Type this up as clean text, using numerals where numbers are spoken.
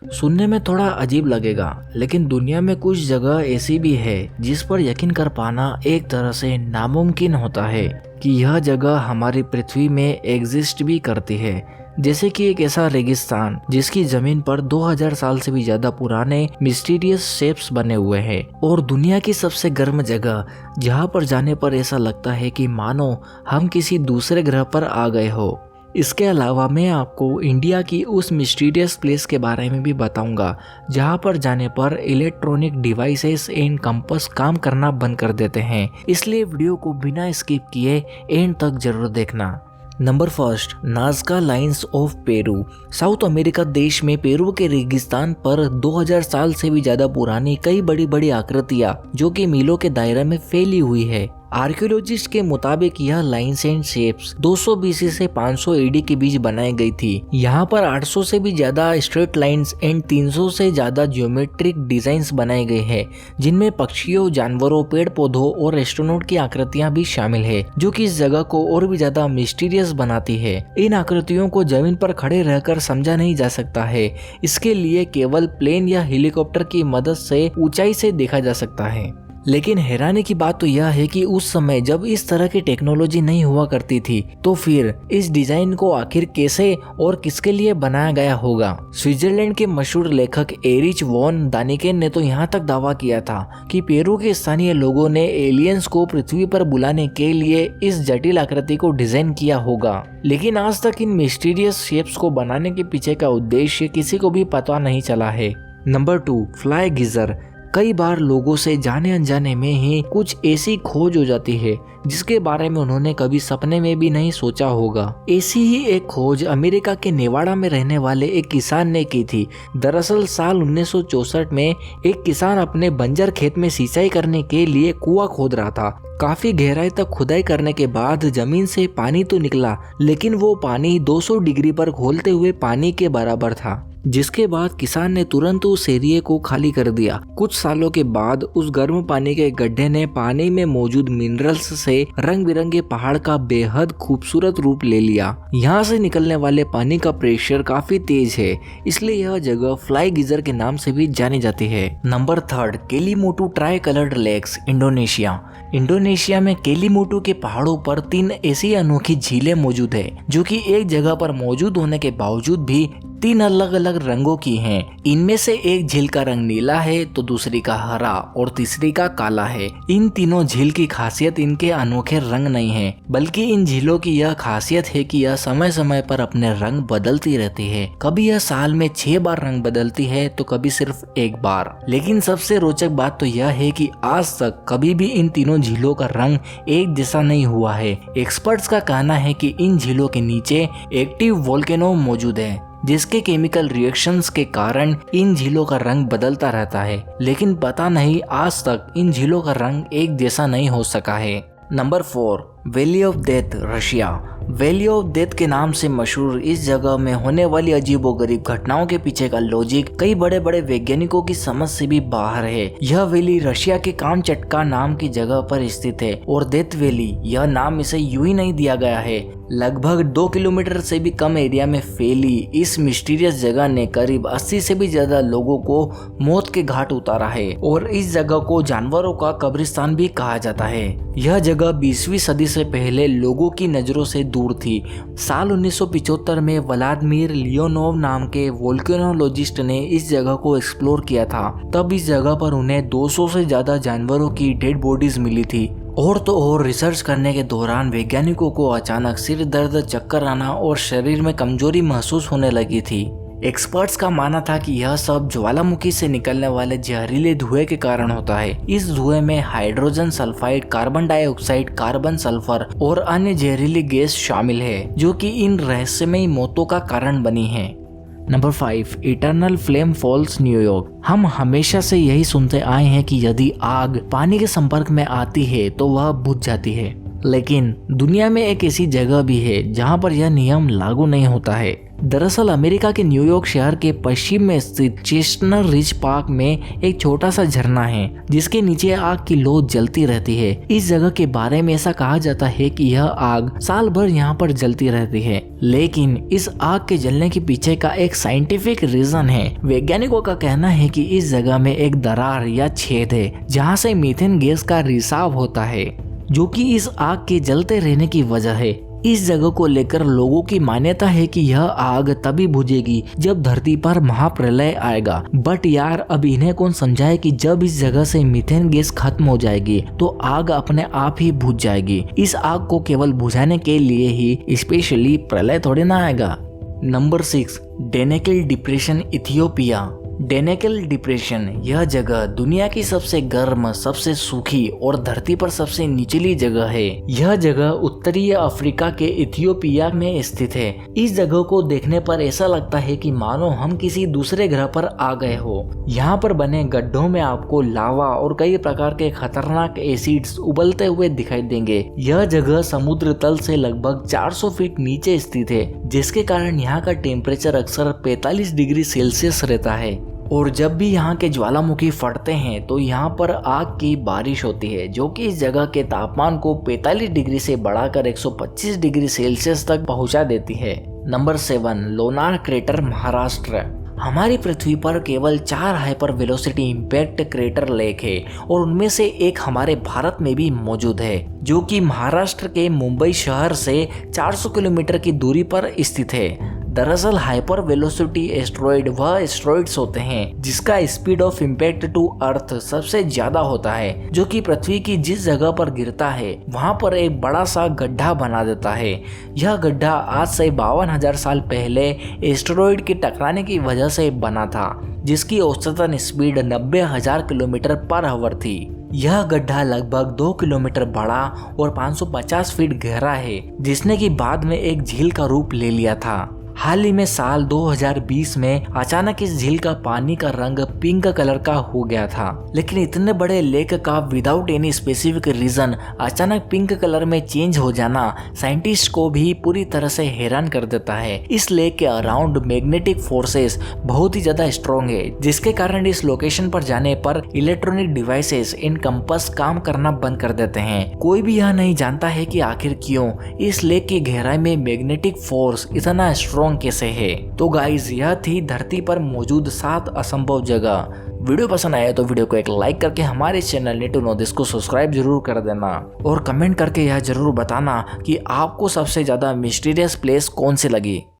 सुनने में थोड़ा अजीब लगेगा, लेकिन दुनिया में कुछ जगह ऐसी भी है जिस पर यकीन कर पाना एक तरह से नामुमकिन होता है कि यह जगह हमारी पृथ्वी में एग्जिस्ट भी करती है। जैसे कि एक ऐसा रेगिस्तान जिसकी जमीन पर 2000 साल से भी ज्यादा पुराने मिस्टीरियस शेप्स बने हुए हैं, और दुनिया की सबसे गर्म जगह जहां पर जाने पर ऐसा लगता है कि मानो हम किसी दूसरे ग्रह पर आ गए हो। इसके अलावा मैं आपको इंडिया की उस मिस्टीरियस प्लेस के बारे में भी बताऊंगा जहां पर जाने पर इलेक्ट्रॉनिक डिवाइसेस एंड कंपास काम करना बंद कर देते हैं, इसलिए वीडियो को बिना स्किप किए एंड तक जरूर देखना। Number first, Nazca lines of Peru. South America देश में पेरू के रेगिस्तान पर 2000 साल से भी ज्यादा पुरानी कई बड़ी बड़ी आकृतियां जो कि मीलों के दायरे में फैली हुई है। आर्कियोलॉजिस्ट के मुताबिक यह लाइन्स एंड शेप्स 200 बीसी से 500 एडी के बीच बनाई गई थी। यहाँ पर 800 से भी ज्यादा स्ट्रेट लाइन्स एंड 300 से ज्यादा ज्योमेट्रिक डिजाइन्स बनाए गए हैं, जिनमें पक्षियों, जानवरों, पेड़ पौधों और एस्ट्रोनॉट की आकृतियां भी शामिल है, जो कि इस जगह को और भी ज्यादा मिस्टीरियस बनाती है। इन आकृतियों को जमीन पर खड़े रहकर समझा नहीं जा सकता है, इसके लिए केवल प्लेन या हेलीकॉप्टर की मदद से ऊंचाई से देखा जा सकता है। लेकिन हैरानी की बात तो यह है कि उस समय जब इस तरह की टेक्नोलॉजी नहीं हुआ करती थी, तो फिर इस डिजाइन को आखिर कैसे और किसके लिए बनाया गया होगा। स्विट्जरलैंड के मशहूर लेखक एरिच वॉन दानिकेन ने तो यहाँ तक दावा किया था कि पेरू के स्थानीय लोगों ने एलियंस को पृथ्वी पर बुलाने के लिए इस जटिल आकृति को डिजाइन किया होगा। लेकिन आज तक इन मिस्टीरियस शेप्स को बनाने के पीछे का उद्देश्य किसी को भी पता नहीं चला है। Number 2, fly geyser. कई बार लोगों से जाने अनजाने में ही कुछ ऐसी खोज हो जाती है जिसके बारे में उन्होंने कभी सपने में भी नहीं सोचा होगा। ऐसी ही एक खोज अमेरिका के नेवाड़ा में रहने वाले एक किसान ने की थी। दरअसल साल 1964 में एक किसान अपने बंजर खेत में सिंचाई करने के लिए कुआं खोद रहा था। काफी गहराई तक खुदाई करने के बाद जमीन से पानी तो निकला, लेकिन वो पानी 200 डिग्री पर खौलते हुए पानी के बराबर था, जिसके बाद किसान ने तुरंत उस एरिया को खाली कर दिया। कुछ सालों के बाद उस गर्म पानी के गड्ढे ने पानी में मौजूद मिनरल्स से रंग बिरंगे पहाड़ का बेहद खूबसूरत रूप ले लिया। यहाँ से निकलने वाले पानी का प्रेशर काफी तेज है, इसलिए यह जगह फ्लाई गिजर के नाम से भी जानी जाती है। Number 3, Kelimutu tri coloured lakes, Indonesia. Indonesia में केलीमोटू के पहाड़ों पर 3 ऐसी अनोखी झीलें मौजूद है जो कि एक जगह पर मौजूद होने के बावजूद भी 3 अलग अलग रंगों की हैं। इनमें से एक झील का रंग नीला है, तो दूसरी का हरा और तीसरी का काला है। इन तीनों झील की खासियत इनके अनोखे रंग नहीं है, बल्कि इन झीलों की यह खासियत है कि यह समय समय पर अपने रंग बदलती रहती है। कभी यह साल में 6 बार रंग बदलती है, तो कभी सिर्फ 1 बार। लेकिन सबसे रोचक बात तो यह है कि आज तक कभी भी इन तीनों झीलों का रंग एक जैसा नहीं हुआ है। एक्सपर्ट्स का कहना है कि इन झीलों के नीचे एक्टिव वोल्केनो मौजूद है, जिसके केमिकल रिएक्शंस के कारण इन झीलों का रंग बदलता रहता है। लेकिन पता नहीं आज तक इन झीलों का रंग एक जैसा नहीं हो सका है। Number 4, valley of death, Russia. Valley of death के नाम से मशहूर इस जगह में होने वाली अजीबोगरीब घटनाओं के पीछे का लॉजिक कई बड़े बड़े वैज्ञानिकों की समझ से भी बाहर है। यह वैली रशिया के कामचटका नाम की जगह पर स्थित है, और डेथ वैली यह नाम इसे यूं ही नहीं दिया गया है। लगभग 2 किलोमीटर से भी कम एरिया में फैली इस मिस्टीरियस जगह ने करीब 80 से भी ज्यादा लोगों को मौत के घाट उतारा है, और इस जगह को जानवरों का कब्रिस्तान भी कहा जाता है। यह जगह 20वीं सदी से पहले लोगों की नजरों से दूर थी। साल 1975 में व्लादिमीर लियोनोव नाम के वोल्केनोलॉजिस्ट ने इस जगह को एक्सप्लोर किया था। तब इस जगह पर उन्हें 200 से ज्यादा जानवरों की डेड बॉडीज मिली थी। और तो और रिसर्च करने के दौरान वैज्ञानिकों को अचानक सिर दर्द, चक्कर आना और शरीर में कमजोरी महसूस होने लगी थी। एक्सपर्ट्स का मानना था कि यह सब ज्वालामुखी से निकलने वाले जहरीले धुएं के कारण होता है। इस धुएं में hydrogen sulphide, carbon dioxide, carbon sulphur और अन्य जहरीली गैस शामिल है, जो कि इन रहस्यमयी मौतों का कारण बनी है। Number 5, eternal flame falls, New York. हम हमेशा से यही सुनते आए हैं कि यदि आग पानी के संपर्क में आती है तो वह बुझ जाती है, लेकिन दुनिया में एक ऐसी जगह भी है जहां पर यह नियम लागू नहीं होता है। दरअसल अमेरिका के न्यूयॉर्क शहर के पश्चिम में स्थित चेस्टनट रिज पार्क में एक छोटा सा झरना है जिसके नीचे आग की लौ जलती रहती है। इस जगह के बारे में ऐसा कहा जाता है कि यह आग साल भर यहाँ पर जलती रहती है, लेकिन इस आग के जलने के पीछे का एक साइंटिफिक रीजन है। वैज्ञानिकों का कहना है कि इस जगह में एक दरार या छेद है जहाँ से मीथेन गैस का रिसाव होता है, जो कि इस आग के जलते रहने की वजह है। इस जगह को लेकर लोगों की मान्यता है कि यह आग तभी बुझेगी जब धरती पर महाप्रलय आएगा। बट यार, अब इन्हें कौन समझाए कि जब इस जगह से मीथेन गैस खत्म हो जाएगी तो आग अपने आप ही बुझ जाएगी। इस आग को केवल बुझाने के लिए ही स्पेशली प्रलय थोड़ी ना आएगा। Number 6, Danakil depression, Ethiopia. Danakil depression यह जगह दुनिया की सबसे गर्म, सबसे सूखी और धरती पर सबसे निचली जगह है। यह जगह उत्तरी अफ्रीका के इथियोपिया में स्थित है। इस जगह को देखने पर ऐसा लगता है कि मानो हम किसी दूसरे ग्रह पर आ गए हो। यहाँ पर बने गड्ढों में आपको लावा और कई प्रकार के खतरनाक एसिड्स उबलते हुए दिखाई देंगे। यह जगह समुद्र तल से लगभग 400 फीट नीचे स्थित है, जिसके कारण यहाँ का टेम्परेचर अक्सर 45 डिग्री सेल्सियस रहता है। और जब भी यहाँ के ज्वालामुखी फटते हैं तो यहाँ पर आग की बारिश होती है, जो कि इस जगह के तापमान को 45 डिग्री से बढ़ाकर 125 डिग्री सेल्सियस तक पहुँचा देती है। Number 7, Lonar crater, Maharashtra. हमारी पृथ्वी पर केवल 4 hyper velocity impact crater lake है और उनमें से एक हमारे भारत में भी मौजूद है, जो कि महाराष्ट्र के मुंबई शहर से 400 किलोमीटर की दूरी पर स्थित है। दरअसल हाइपर वेलोसिटी एस्ट्रॉइड वह एस्ट्रॉइड्स होते हैं जिसका speed of impact to earth सबसे ज्यादा होता है, जो कि पृथ्वी की जिस जगह पर गिरता है वहां पर एक बड़ा सा गड्ढा बना देता है। यह गड्ढा आज से 52,000 साल पहले एस्ट्रॉइड के टकराने की वजह से बना था, जिसकी औसतन स्पीड 90,000 किलोमीटर पर आवर थी। यह गड्ढा लगभग 2 किलोमीटर बड़ा और 550 फीट गहरा है, जिसने की बाद में एक झील का रूप ले लिया था। हाल ही में साल 2020 में अचानक इस झील का पानी का रंग पिंक कलर का हो गया था, लेकिन इतने बड़े लेक का विदाउट एनी स्पेसिफिक रीजन अचानक पिंक कलर में चेंज हो जाना साइंटिस्ट को भी पूरी तरह से हैरान कर देता है। इस लेक के अराउंड मैग्नेटिक फोर्सेस बहुत ही ज्यादा स्ट्रॉन्ग है, जिसके कारण इस लोकेशन पर जाने पर इलेक्ट्रॉनिक डिवाइसेस इन कंपास काम करना बंद कर देते हैं। कोई भी यह नहीं जानता है कि आखिर क्यों इस लेक की गहराई में मैग्नेटिक फोर्स इतना स्ट्रॉन्ग कैसे है। तो गाइज, यह थी धरती पर मौजूद 7 असंभव जगह। वीडियो पसंद आया तो वीडियो को एक लाइक करके हमारे channel need to know this को सब्सक्राइब जरूर कर देना और कमेंट करके यह जरूर बताना कि आपको सबसे ज्यादा मिस्टीरियस प्लेस कौन सी लगी।